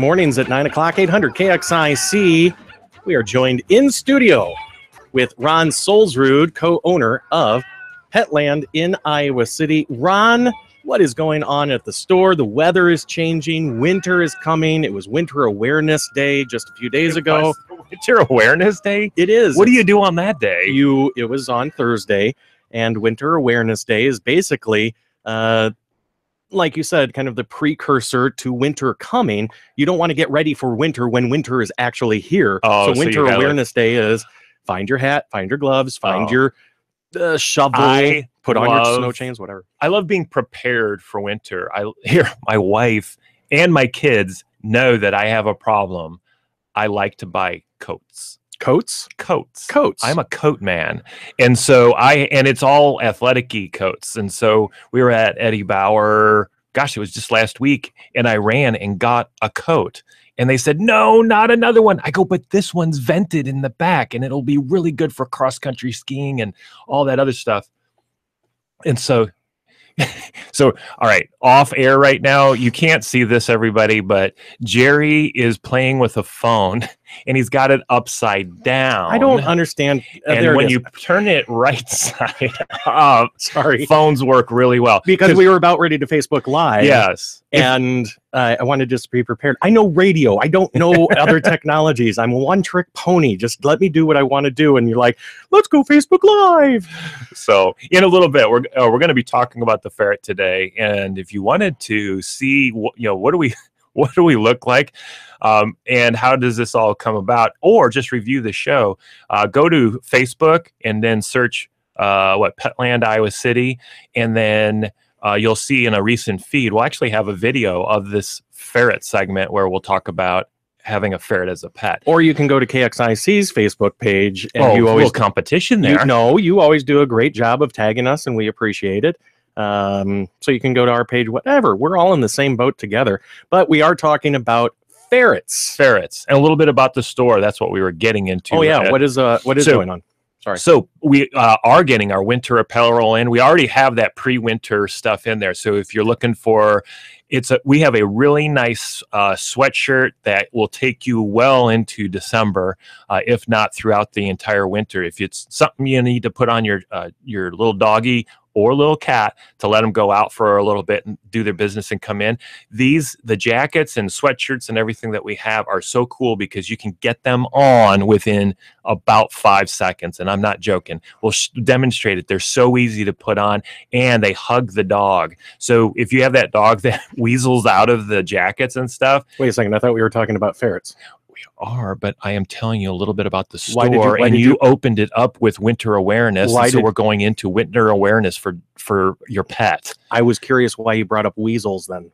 Mornings at 9 o'clock, 800 KXIC. We are joined in studio with Ron Solzrud, co-owner of Petland in Iowa City. Ron, what is going on at the store? The weather is changing. Winter is coming. It was Winter Awareness Day just a few days ago. Winter Awareness Day? It is. What do you do on that day? It was on Thursday, and Winter Awareness Day is basically, like you said, kind of the precursor to winter coming. You don't want to get ready for winter when winter is actually here. Oh, so Winter Awareness Day is find your hat, find your gloves, find your shovel, put on your snow chains, whatever. I love being prepared for winter. My wife and my kids know that I have a problem. I like to buy coats. Coats. I'm a coat man. And so and it's all athletic-y coats. And so we were at Eddie Bauer, gosh, it was just last week, and I ran and got a coat. And they said, no, not another one. I go, but this one's vented in the back, and it'll be really good for cross-country skiing and all that other stuff. And so, all right, off air right now, you can't see this, everybody, but Jerry is playing with a phone, and he's got it upside down. I don't understand. And when you turn it right side up, phones work really well. Because we were about ready to Facebook Live. Yes. And I wanted to just be prepared. I know radio. I don't know other technologies. I'm a one-trick pony. Just let me do what I want to do. And you're like, let's go Facebook Live. So in a little bit, we're going to be talking about the ferret today. And if you wanted to see, what do we look like, and how does this all come about, or just review the show, go to Facebook and then search Petland, Iowa City, and then you'll see in a recent feed, we'll actually have a video of this ferret segment where we'll talk about having a ferret as a pet. Or you can go to KXIC's Facebook page, and you always competition there. You always do a great job of tagging us, and we appreciate it. So you can go to our page, whatever. We're all in the same boat together, but we are talking about ferrets, and a little bit about the store. That's what we were getting into. Oh yeah. What is going on? Sorry. So we are getting our winter apparel in. We already have that pre-winter stuff in there. So if you're looking for, we have a really nice sweatshirt that will take you well into December, if not throughout the entire winter. If it's something you need to put on your little doggy or little cat to let them go out for a little bit and do their business and come in. The jackets and sweatshirts and everything that we have are so cool because you can get them on within about 5 seconds. And I'm not joking. We'll demonstrate it. They're so easy to put on, and they hug the dog. So if you have that dog that weasels out of the jackets and stuff. Wait a second. I thought we were talking about ferrets. Are, but I am telling you a little bit about the store, and you opened it up with winter awareness, so we're going into winter awareness for your pet. I was curious why you brought up weasels then.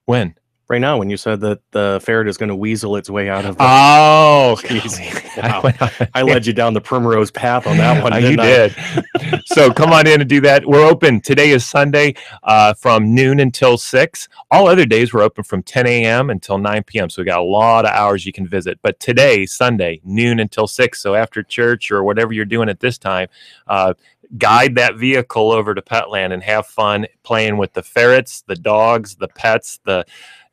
When? Right now, when you said that the ferret is going to weasel its way out of the... Oh, wow. I led you down the primrose path on that one, You did. So come on in and do that. We're open. Today is Sunday from noon until 6. All other days we're open from 10 a.m. until 9 p.m. So we got a lot of hours you can visit. But today, Sunday, noon until 6. So after church or whatever you're doing at this time, guide that vehicle over to Petland and have fun playing with the ferrets, the dogs, the pets, the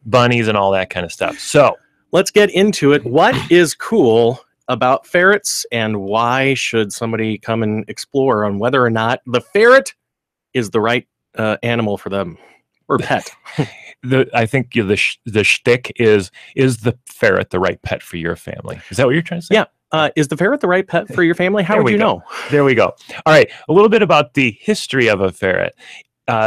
bunnies, and all that kind of stuff. So let's get into it. What is cool about ferrets, and why should somebody come and explore on whether or not the ferret is the right animal for them, or pet? I think the shtick is the ferret the right pet for your family? Is that what you're trying to say? Yeah. Is the ferret the right pet for your family? How would you know? There we go. All right. A little bit about the history of a ferret.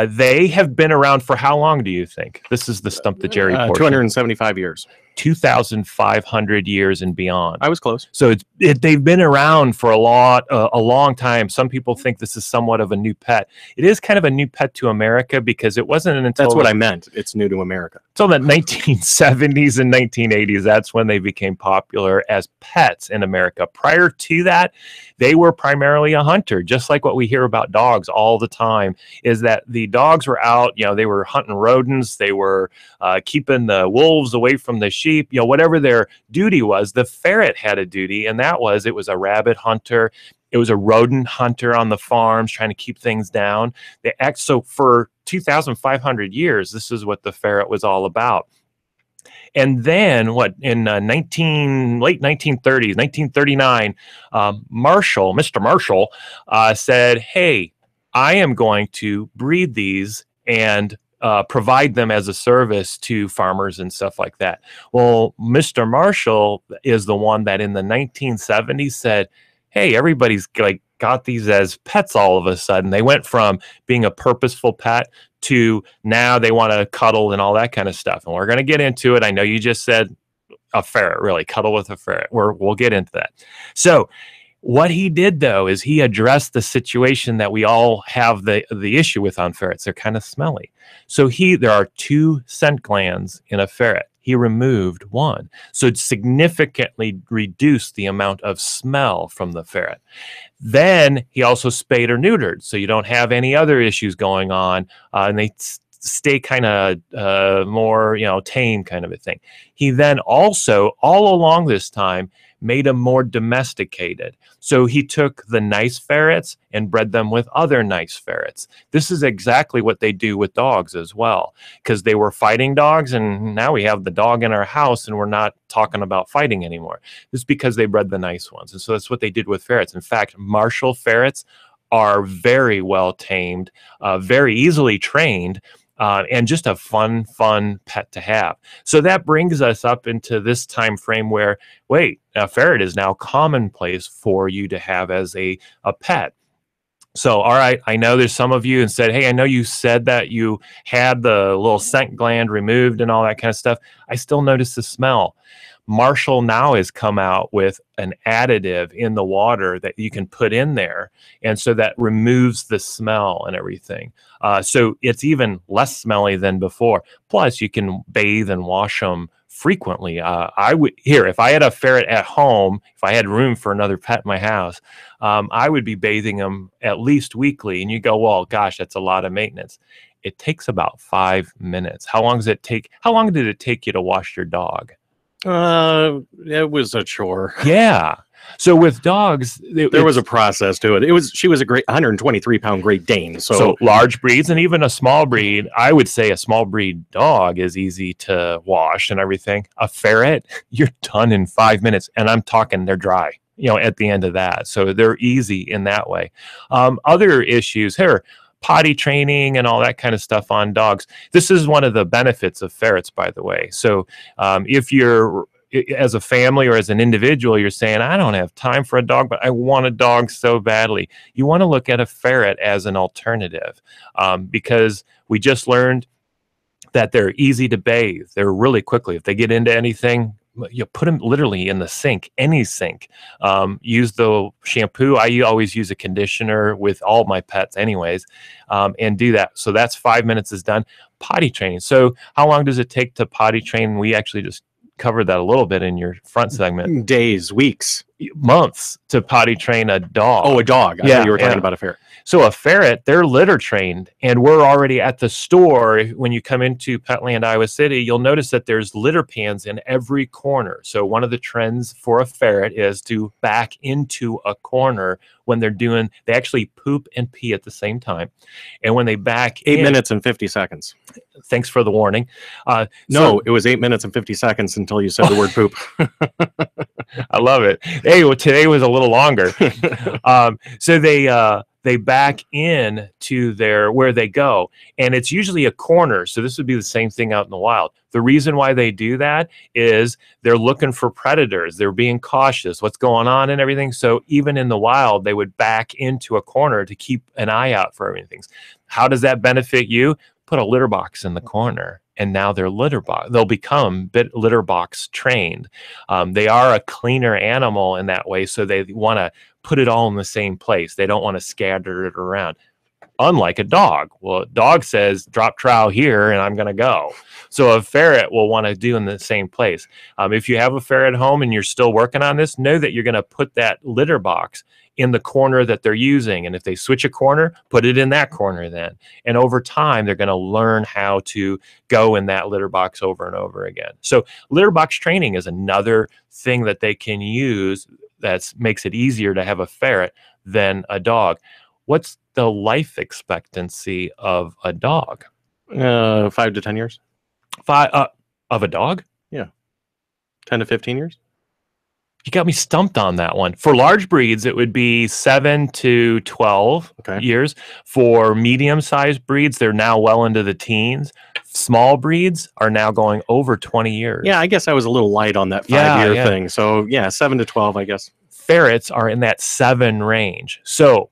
They have been around for how long, do you think? This is the Stump the Jerry portion. 275 years. 2,500 years and beyond. I was close. So they've been around for a long time. Some people think this is somewhat of a new pet. It is kind of a new pet to America because it wasn't until... That's what I meant. It's new to America. Until the 1970s and 1980s, that's when they became popular as pets in America. Prior to that, they were primarily a hunter, just like what we hear about dogs all the time, is that the dogs were out, they were hunting rodents, they were keeping the wolves away from the sheep, whatever their duty was. The ferret had a duty, and it was a rabbit hunter. It was a rodent hunter on the farms trying to keep things down. So for 2,500 years, this is what the ferret was all about. And then what, in late 1930s, 1939, Mr. Marshall said, hey, I am going to breed these and provide them as a service to farmers and stuff like that. Well, Mr. Marshall is the one that in the 1970s said, hey, everybody's like got these as pets all of a sudden. They went from being a purposeful pet to now they want to cuddle and all that kind of stuff. And we're going to get into it. I know you just said a ferret, really cuddle with a ferret. We'll get into that. So what he did, though, is he addressed the situation that we all have the issue with on ferrets. They're kind of smelly. So there are 2 scent glands in a ferret. He removed one. So it significantly reduced the amount of smell from the ferret. Then he also spayed or neutered, so you don't have any other issues going on, and they stay kind of more, tame kind of a thing. He then also, all along this time, made them more domesticated. So he took the nice ferrets and bred them with other nice ferrets. This is exactly what they do with dogs as well, because they were fighting dogs, and now we have the dog in our house and we're not talking about fighting anymore. This is because they bred the nice ones. And so that's what they did with ferrets. In fact, Marshall ferrets are very well tamed, very easily trained, and just a fun pet to have. So that brings us up into this time frame where, wait, a ferret is now commonplace for you to have as a pet. So, all right, I know there's some of you and said, hey, I know you said that you had the little scent gland removed and all that kind of stuff. I still notice the smell. Marshall now has come out with an additive in the water that you can put in there. And so that removes the smell and everything. So it's even less smelly than before. Plus, you can bathe and wash them frequently. If I had a ferret at home, if I had room for another pet in my house, I would be bathing them at least weekly. And you go, well, gosh, that's a lot of maintenance. It takes about 5 minutes. How long did it take you to wash your dog? It was a chore. Yeah. So with dogs, there was a process to it. She was a great 123-pound Great Dane. So large breeds and even a small breed, I would say a small breed dog is easy to wash and everything. A ferret, you're done in 5 minutes, and I'm talking they're dry, at the end of that. So they're easy in that way. Other issues here, potty training and all that kind of stuff on dogs. This is one of the benefits of ferrets, by the way. So if you're, as a family or as an individual, you're saying, I don't have time for a dog, but I want a dog so badly. You want to look at a ferret as an alternative, because we just learned that they're easy to bathe. They're really quickly. If they get into anything, you put them literally in the sink, any sink. Use the shampoo. I always use a conditioner with all my pets anyways, and do that. So that's 5 minutes is done. Potty training. So how long does it take to potty train? We actually just covered that a little bit in your front segment. Days, weeks, months to potty train a dog. Oh, a dog. I thought you were talking about a ferret. So a ferret, they're litter trained, and we're already at the store. When you come into Petland, Iowa City, you'll notice that there's litter pans in every corner. So one of the trends for a ferret is to back into a corner when they actually poop and pee at the same time. And when they back 8 minutes and 50 seconds. Thanks for the warning. No, it was 8 minutes and 50 seconds until you said the word poop. I love it. Hey, well, today was a little longer. So they back in to where they go, and it's usually a corner. So this would be the same thing out in the wild. The reason why they do that is they're looking for predators. They're being cautious, what's going on and everything. So even in the wild, they would back into a corner to keep an eye out for everything. How does that benefit you? Put a litter box in the corner, and now they'll become litter box trained. They are a cleaner animal in that way, so they want to put it all in the same place. They don't want to scatter it around. Unlike a dog. Well, a dog says, drop trowel here, and I'm going to go. So a ferret will want to do in the same place. If you have a ferret at home and you're still working on this, know that you're going to put that litter box in the corner that they're using. And if they switch a corner, put it in that corner then. And over time, they're going to learn how to go in that litter box over and over again. So litter box training is another thing that they can use that makes it easier to have a ferret than a dog. What's the life expectancy of a dog? 5 to 10 years. Of a dog? Yeah. 10 to 15 years? You got me stumped on that one. For large breeds, it would be 7 to 12 years. For medium-sized breeds, they're now well into the teens. Small breeds are now going over 20 years. Yeah, I guess I was a little light on that 5-year thing. So, yeah, 7 to 12, I guess. Ferrets are in that 7 range. So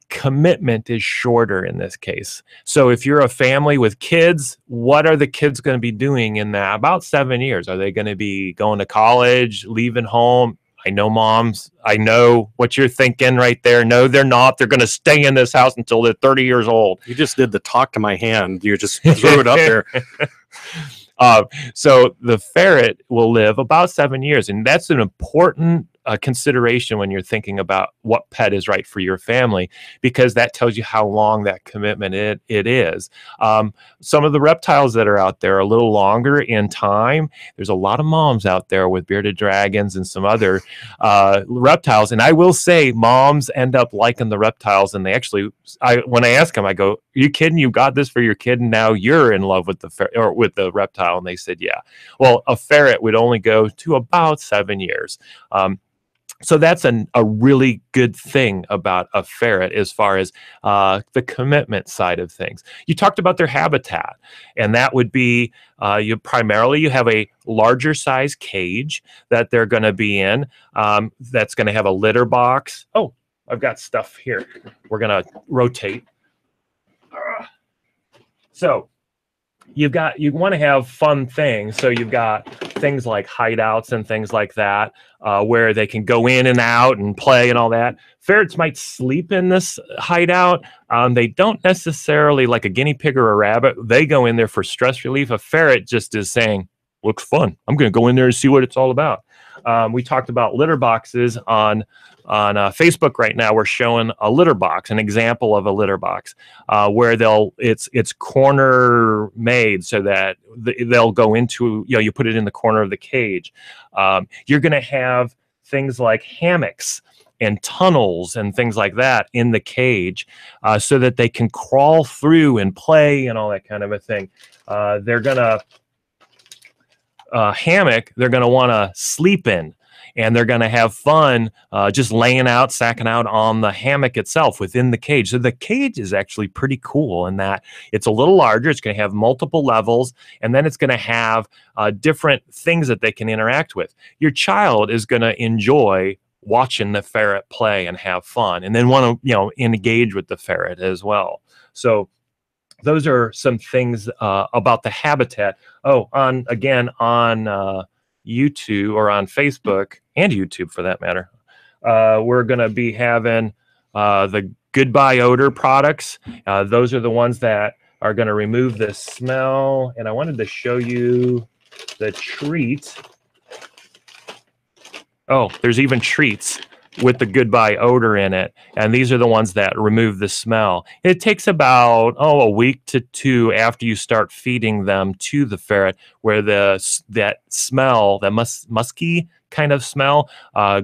commitment is shorter in this case. So if you're a family with kids, what are the kids going to be doing in that about 7 years? Are they going to be going to college, leaving home? I know moms, I know what you're thinking right there. No, they're not. They're going to stay in this house until they're 30 years old. You just did the talk to my hand. You just threw it up there. So the ferret will live about 7 years, and that's an important consideration when you're thinking about what pet is right for your family, because that tells you how long that commitment it is. Some of the reptiles that are out there are a little longer in time. There's a lot of moms out there with bearded dragons and some other reptiles, and I will say moms end up liking the reptiles, and they actually, when I ask them, I go, "Are you kidding? You got this for your kid, and now you're in love with the reptile?" And they said, "Yeah." Well, a ferret would only go to about 7 years. So that's a really good thing about a ferret as far as the commitment side of things. You talked about their habitat, and that would be you have a larger size cage that they're going to be in. That's going to have a litter box. Oh, I've got stuff here. We're going to rotate. So you want to have fun things. So you've got things like hideouts and things like that, where they can go in and out and play and all that. Ferrets might sleep in this hideout. They don't necessarily, like a guinea pig or a rabbit, they go in there for stress relief. A ferret just is saying, looks fun. I'm going to go in there and see what it's all about. We talked about litter boxes on Facebook right now. We're showing a litter box, an example of a litter box, where it's corner made so that they'll go into, you put it in the corner of the cage. You're going to have things like hammocks and tunnels and things like that in the cage, so that they can crawl through and play and all that kind of a thing. They're going to hammock, they're going to want to sleep in, and they're going to have fun just laying out, sacking out on the hammock itself within the cage. So the cage is actually pretty cool in that it's a little larger. It's going to have multiple levels, and then it's going to have different things that they can interact with. Your child is going to enjoy watching the ferret play and have fun, and then want to engage with the ferret as well. So those are some things about the habitat. Oh, on YouTube or on Facebook and YouTube for that matter, we're going to be having the Goodbye Odor products. Those are the ones that are going to remove the smell. And I wanted to show you the treats. Oh, there's even treats with the Goodbye Odor in it, and these are the ones that remove the smell. It takes about a week to 2 after you start feeding them to the ferret, where that smell, that musky kind of smell,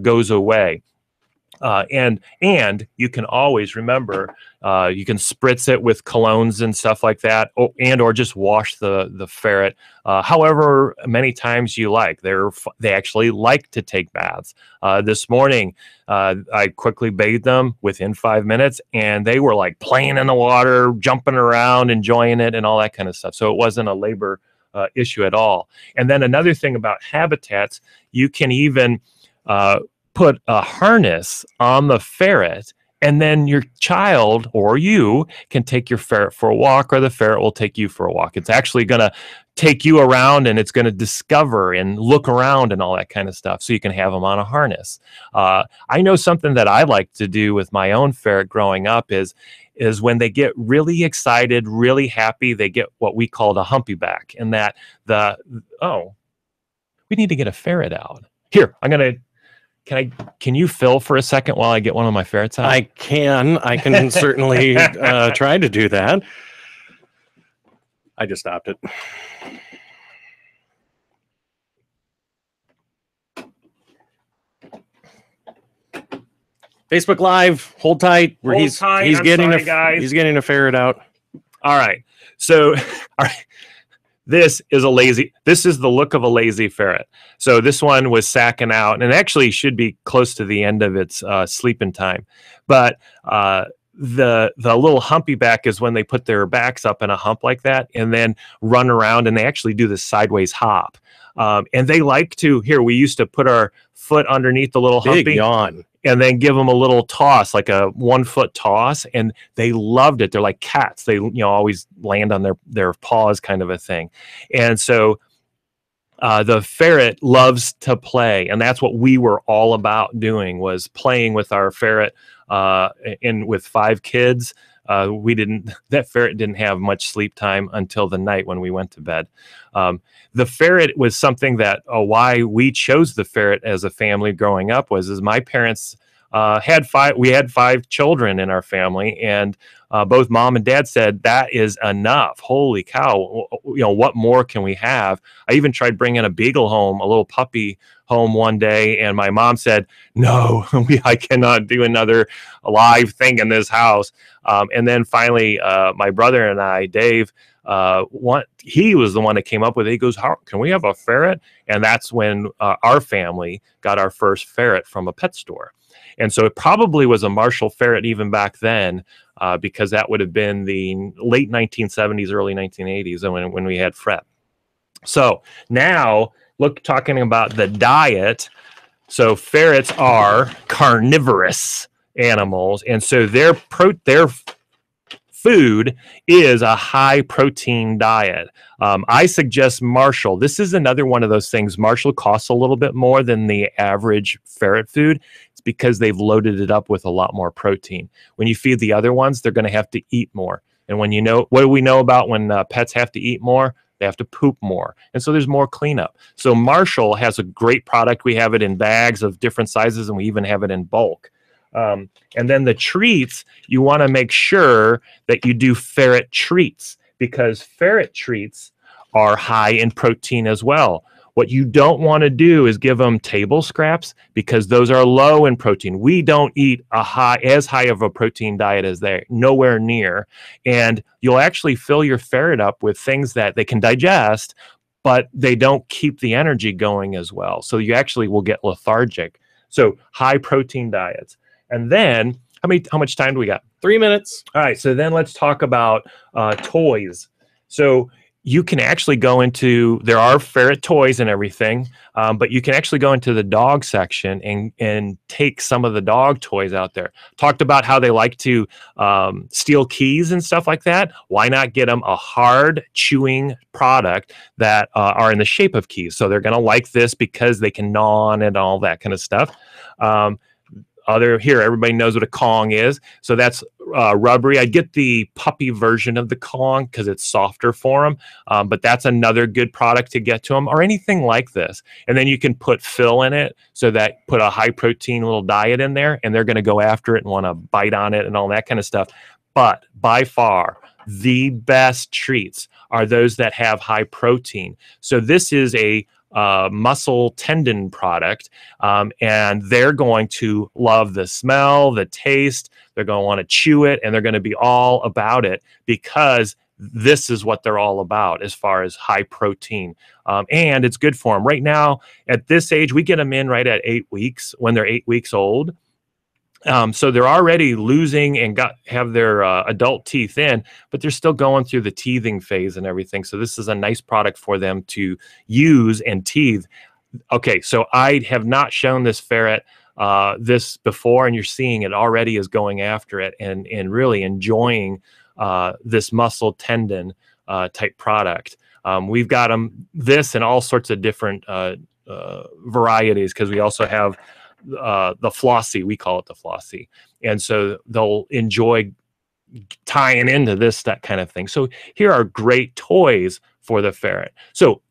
goes away. And you can always remember, you can spritz it with colognes and stuff like that, or just wash the ferret however many times you like. They actually like to take baths. This morning, I quickly bathed them within 5 minutes, and they were like playing in the water, jumping around, enjoying it, and all that kind of stuff. So it wasn't a labor issue at all. And then another thing about habitats, you can even put a harness on the ferret, and then your child or you can take your ferret for a walk, or the ferret will take you for a walk. It's actually going to take you around, and it's going to discover and look around and all that kind of stuff, so you can have them on a harness. I know something that I like to do with my own ferret growing up is when they get really excited, really happy, they get what we call a humpy back, and that we need to get a ferret out. Here, can you fill for a second while I get one of my ferrets out? I can certainly try to do that. I just stopped it. Facebook Live, hold tight. He's getting a ferret out. All right. So, all right. This is the look of a lazy ferret. So this one was sacking out, and actually should be close to the end of its sleeping time. But the little humpy back is when they put their backs up in a hump like that and then run around, and they actually do this sideways hop. And they like to, we used to put our foot underneath the little humpy. Big yawn. And then give them a little toss, like a 1 foot toss. And they loved it. They're like cats. They, always land on their paws, kind of a thing. And so the ferret loves to play. And that's what we were all about doing, was playing with our ferret. And with 5 kids, that ferret didn't have much sleep time until the night when we went to bed. The ferret was something that why we chose the ferret as a family growing up is my parents we had 5 children in our family, and both mom and dad said that is enough. Holy cow, what more can we have? I even tried bringing a beagle home, a little puppy home one day, and my mom said, no, I cannot do another live thing in this house. And then finally my brother and I, Dave, he was the one that came up with it. He goes, how can we have a ferret? And that's when our family got our first ferret from a pet store. And so it probably was a Marshall ferret even back then, because that would have been the late 1970s, early 1980s when we had Fred. So now talking about the diet. So ferrets are carnivorous animals, and so their food is a high protein diet. I suggest Marshall. This is another one of those things. Marshall costs a little bit more than the average ferret food. It's because they've loaded it up with a lot more protein. When you feed the other ones, they're going to have to eat more. And what do we know about when pets have to eat more? They have to poop more. And so there's more cleanup. So Marshall has a great product. We have it in bags of different sizes, and we even have it in bulk. And then the treats, you want to make sure that you do Ferret Treats, because Ferret Treats are high in protein as well. What you don't want to do is give them table scraps, because those are low in protein. We don't eat as high of a protein diet as they're, nowhere near. And you'll actually fill your ferret up with things that they can digest, but they don't keep the energy going as well. So you actually will get lethargic. So high protein diets. And then how much time do we got? 3 minutes. All right. So then let's talk about toys. So you can actually go there are ferret toys and everything, but you can actually go into the dog section and take some of the dog toys out there. Talked about how they like to steal keys and stuff like that. Why not get them a hard chewing product that are in the shape of keys? So they're going to like this because they can gnaw on it and all that kind of stuff. Everybody knows what a Kong is. So that's rubbery. I'd get the puppy version of the Kong because it's softer for them. But that's another good product to get to them, or anything like this. And then you can put fill in it, so that put a high protein little diet in there, and they're going to go after it and want to bite on it and all that kind of stuff. But by far, the best treats are those that have high protein. So this is a muscle tendon product, and they're going to love the smell, the taste. They're going to want to chew it, and they're going to be all about it, because this is what they're all about as far as high protein. And it's good for them. Right now, at this age, we get them in right at 8 weeks, when they're 8 weeks old. So they're already losing and have their adult teeth in, but they're still going through the teething phase and everything. So this is a nice product for them to use and teeth. Okay, so I have not shown this ferret this before, and you're seeing it already is going after it and really enjoying this muscle tendon type product. We've got them this and all sorts of different varieties, because we also have the flossy, we call it the flossy. And so they'll enjoy tying into that kind of thing. So here are great toys for the ferret. So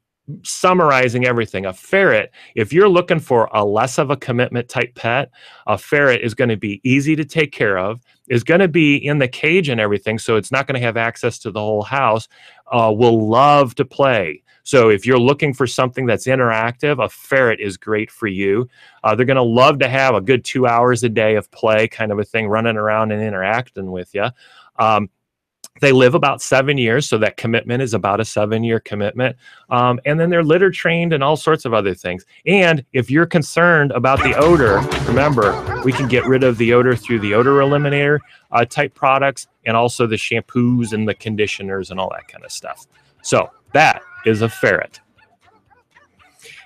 summarizing everything, a ferret, if you're looking for a less of a commitment type pet, a ferret is going to be easy to take care of, is going to be in the cage and everything, so it's not going to have access to the whole house, will love to play. So if you're looking for something that's interactive, a ferret is great for you. They're going to love to have a good 2 hours a day of play, kind of a thing, running around and interacting with you. They live about 7 years, so that commitment is about a 7-year commitment. And then they're litter trained and all sorts of other things. And if you're concerned about the odor, remember, we can get rid of the odor through the odor eliminator type products, and also the shampoos and the conditioners and all that kind of stuff. So that is a Ferret.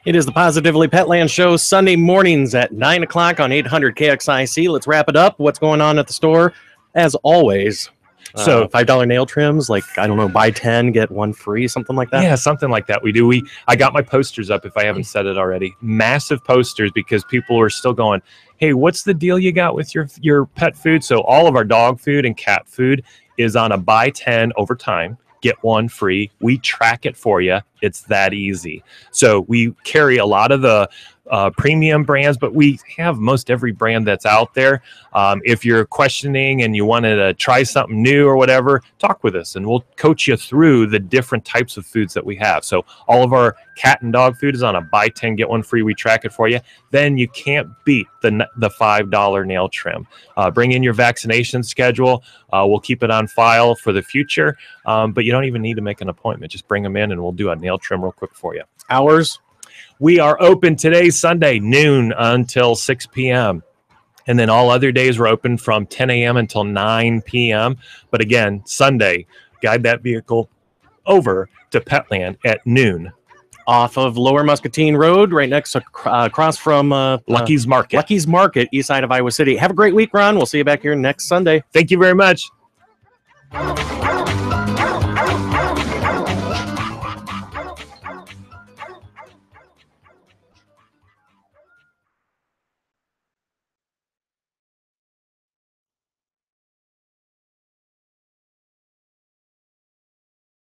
It is the Positively Petland show, Sunday mornings at 9 o'clock on 800 KXIC. Let's wrap it up. What's going on at the store? As always, so $5 nail trims, like, I don't know, buy 10, get 1 free, something like that? Yeah, something like that. We do. I got my posters up, if I haven't said it already. Massive posters, because people are still going, hey, what's the deal you got with your pet food? So all of our dog food and cat food is on a buy 10 over time, get 1 free. We track it for you. It's that easy. So we carry a lot of the premium brands, but we have most every brand that's out there. If you're questioning and you wanted to try something new or whatever, talk with us and we'll coach you through the different types of foods that we have. So all of our cat and dog food is on a buy 10, get 1 free. We track it for you. Then you can't beat the $5 nail trim. Bring in your vaccination schedule. We'll keep it on file for the future, but you don't even need to make an appointment. Just bring them in and we'll do a nail trim real quick for you. Hours? We are open today, Sunday, noon until 6 p.m. And then all other days we're open from 10 a.m. until 9 p.m. But again, Sunday, guide that vehicle over to Petland at noon. Off of Lower Muscatine Road, right next to, across from Lucky's Market. Lucky's Market, east side of Iowa City. Have a great week, Ron. We'll see you back here next Sunday. Thank you very much.